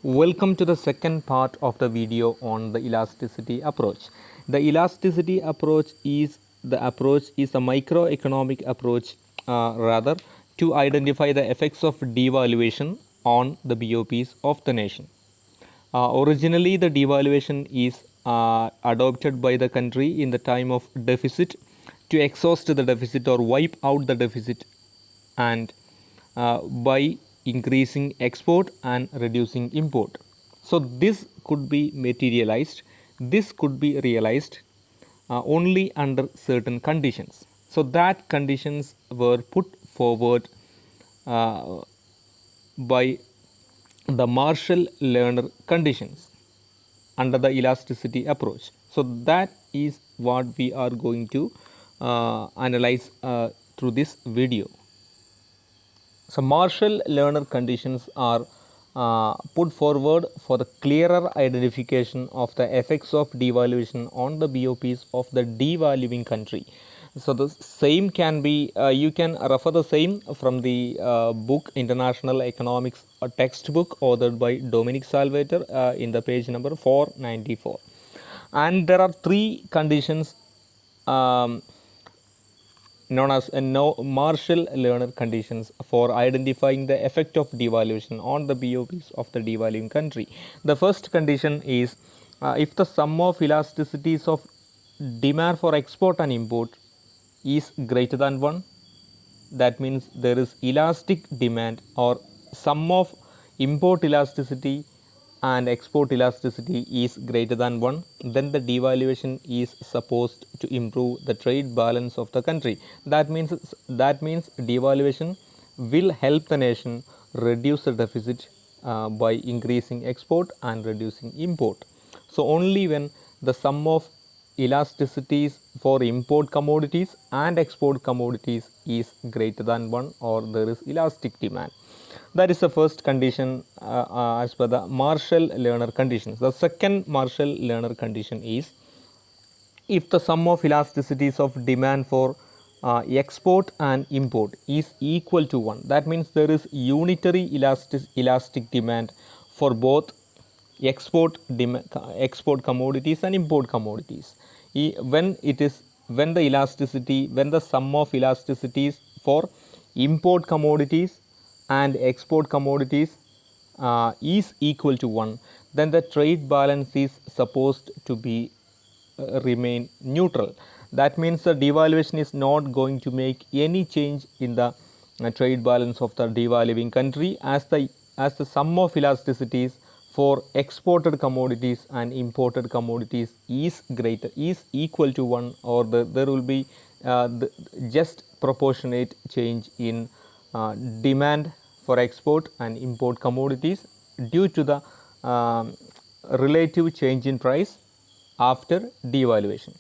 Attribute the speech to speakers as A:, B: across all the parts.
A: Welcome to the second part of the video on the elasticity approach. The elasticity approach is a microeconomic approach rather to identify the effects of devaluation on the BOPs of the nation. Originally, the devaluation is adopted by the country in the time of deficit to exhaust the deficit or wipe out the deficit and by increasing export and reducing import. So this could be materialized, this could be realized only under certain conditions. So that conditions were put forward by the Marshall-Lerner conditions under the elasticity approach. So that is what we are going to analyze through this video. So Marshall-Lerner conditions are put forward for the clearer identification of the effects of devaluation on the BOPs of the devaluing country. So the same can be, you can refer the same from the book International Economics textbook authored by Dominic Salvator in the page number 494. And there are three conditions known as Marshall-Lerner conditions for identifying the effect of devaluation on the BOPs of the devaluing country. The first condition is if the sum of elasticities of demand for export and import is greater than 1, that means there is elastic demand or sum of import elasticity and export elasticity is greater than 1, then the devaluation is supposed to improve the trade balance of the country. That means devaluation will help the nation reduce the deficit by increasing export and reducing import. So only when the sum of elasticities for import commodities and export commodities is greater than 1 or there is elastic demand. That is the first condition as per the Marshall-Lerner conditions. The second Marshall-Lerner condition is if the sum of elasticities of demand for export and import is equal to 1. That means there is unitary elastic demand for both export commodities and import commodities. When the sum of elasticities for import commodities and export commodities is equal to 1, then the trade balance is supposed to be remain neutral. That means the devaluation is not going to make any change in the trade balance of the devaluing country as the sum of elasticities for exported commodities and imported commodities is equal to 1 or there will be just proportionate change in demand for export and import commodities due to the relative change in price after devaluation.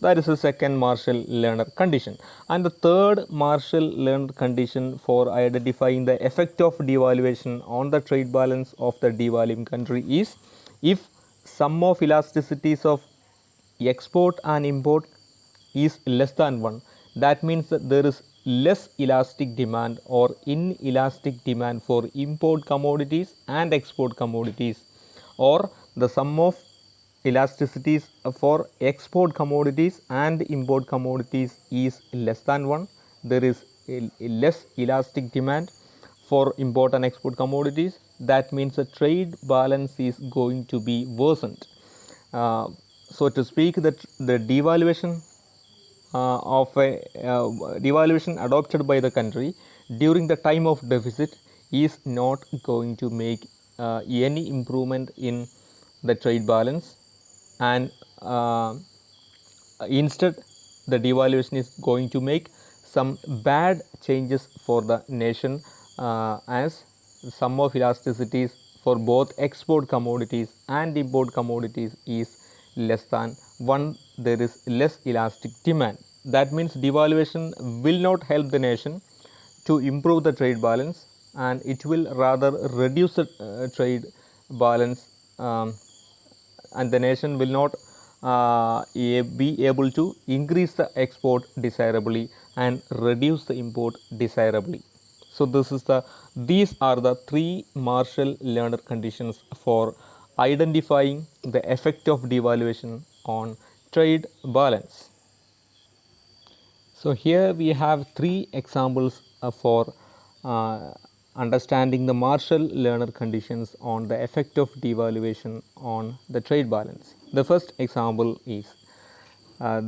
A: That is the second Marshall-Lerner condition. And the third Marshall-Lerner condition for identifying the effect of devaluation on the trade balance of the devaluing country is if sum of elasticities of export and import is less than 1. That means that there is less elastic demand or inelastic demand for import commodities and export commodities, or the sum of elasticities for export commodities and import commodities is less than 1. There is a less elastic demand for import and export commodities. That means the trade balance is going to be worsened. So to speak, that the devaluation devaluation adopted by the country during the time of deficit is not going to make any improvement in the trade balance, and instead the devaluation is going to make some bad changes for the nation as sum of elasticities for both export commodities and import commodities is less than 1. There is less elastic demand. That means devaluation will not help the nation to improve the trade balance, and it will rather reduce the trade balance, and the nation will not be able to increase the export desirably and reduce the import desirably. So these are the three Marshall-Lerner conditions for identifying the effect of devaluation on trade balance. So here we have three examples for uh, understanding the Marshall-Lerner conditions on the effect of devaluation on the trade balance. The first example is uh,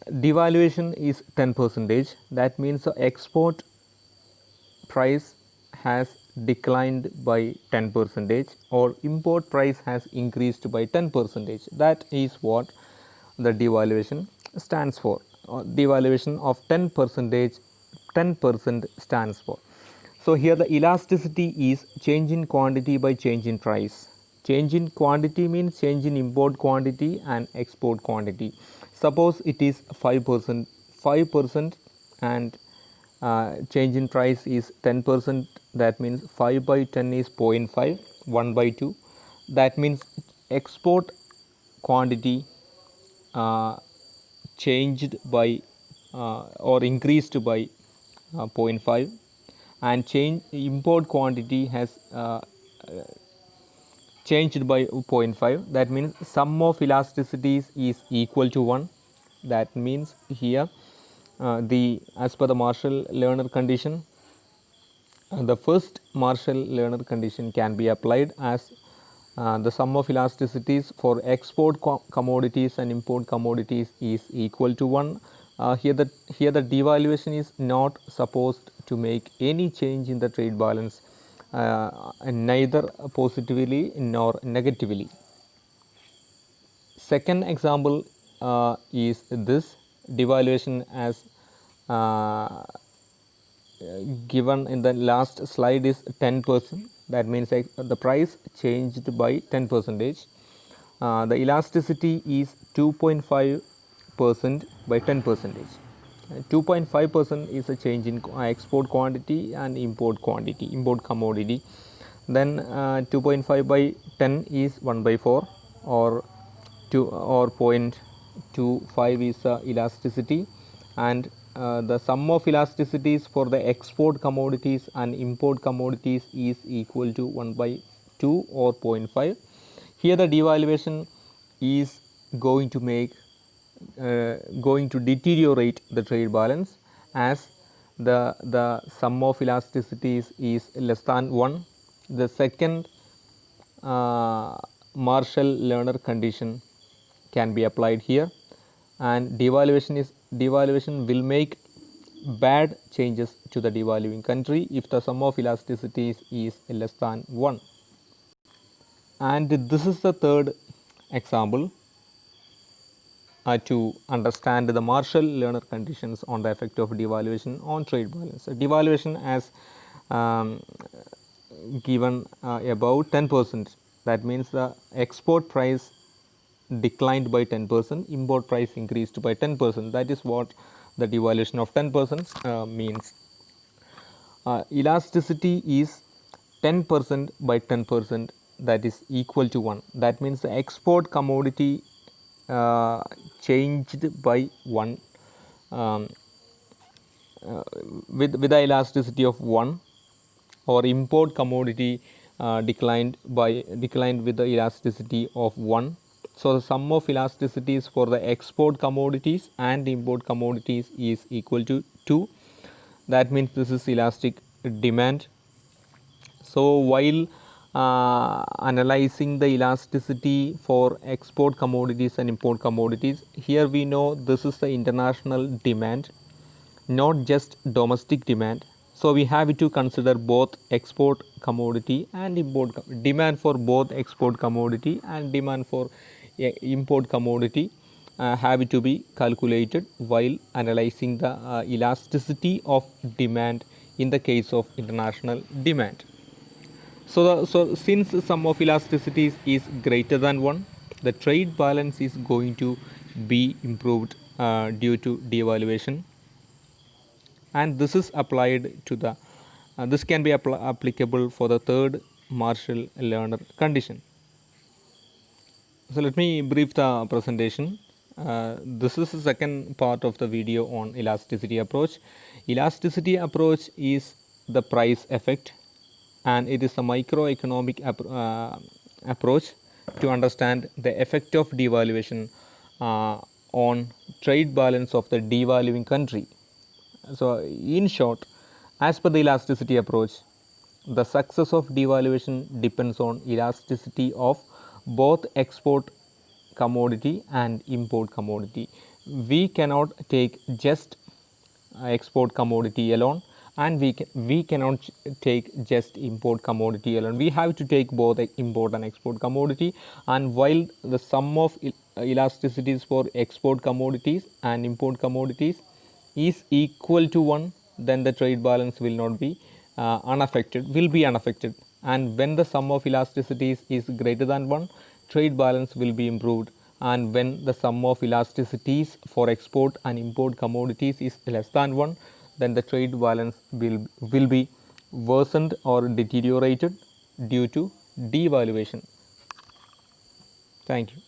A: devaluation is 10 percentage. That means the export price has declined by 10 percentage or import price has increased by 10 percentage. That is what the devaluation stands for. Devaluation of 10 percentage, 10% stands for. So here the elasticity is change in quantity by change in price. Change in quantity means change in import quantity and export quantity. Suppose it is 5%, 5% and change in price is 10%. That means 5 by 10 is 0.5, 1 by 2. That means export quantity changed by or increased by 0.5 and change import quantity has changed by 0.5. That means sum of elasticities is equal to 1. That means here the as per the Marshall-Lerner condition, the first Marshall-Lerner condition can be applied as the sum of elasticities for export commodities and import commodities is equal to 1. Here the devaluation is not supposed to make any change in the trade balance, neither positively nor negatively. Second example is this devaluation as given in the last slide is 10%. That means the price changed by 10 percentage. The elasticity is 2.5% by 10 percentage. 2.5% is a change in export quantity and import quantity, import commodity. Then 2.5 by 10 is 1 by 4 or 2 or 0.25 is elasticity, and the sum of elasticities for the export commodities and import commodities is equal to 1 by 2 or 0.5. Here the devaluation is going to make going to deteriorate the trade balance as the sum of elasticities is less than 1. The second Marshall-Lerner condition can be applied here, and devaluation will make bad changes to the devaluing country if the sum of elasticities is less than 1. And this is the third example to understand the Marshall-Lerner conditions on the effect of devaluation on trade balance. Devaluation as given about 10%. That means the export price declined by 10%, import price increased by 10%. That is what the devaluation of 10% means. Elasticity is 10% by 10%, that is equal to 1. That means the export commodity changed by 1 um, with the elasticity of 1, or import commodity declined with the elasticity of 1. So the sum of elasticities for the export commodities and import commodities is equal to 2. That means this is elastic demand. So while analyzing the elasticity for export commodities and import commodities, here we know this is the international demand, not just domestic demand. So we have to consider both export commodity and import demand for both export commodity and demand for import commodity have to be calculated while analyzing the elasticity of demand in the case of international demand. So since sum of elasticities is greater than 1, the trade balance is going to be improved due to devaluation, and this is applied to the this can be applicable for the third Marshall-Lerner condition. So let me brief the presentation. This is the second part of the video on elasticity approach. Elasticity approach is the price effect, and it is a microeconomic approach to understand the effect of devaluation on trade balance of the devaluing country. So, in short, as per the elasticity approach, the success of devaluation depends on elasticity of both export commodity and import commodity. We cannot take just export commodity alone, and we cannot take just import commodity alone. We have to take both import and export commodity, and while the sum of elasticities for export commodities and import commodities is equal to 1, then the trade balance will not be unaffected, and when the sum of elasticities is greater than 1, trade balance will be improved, and when the sum of elasticities for export and import commodities is less than 1, then the trade balance will be worsened or deteriorated due to devaluation. Thank you.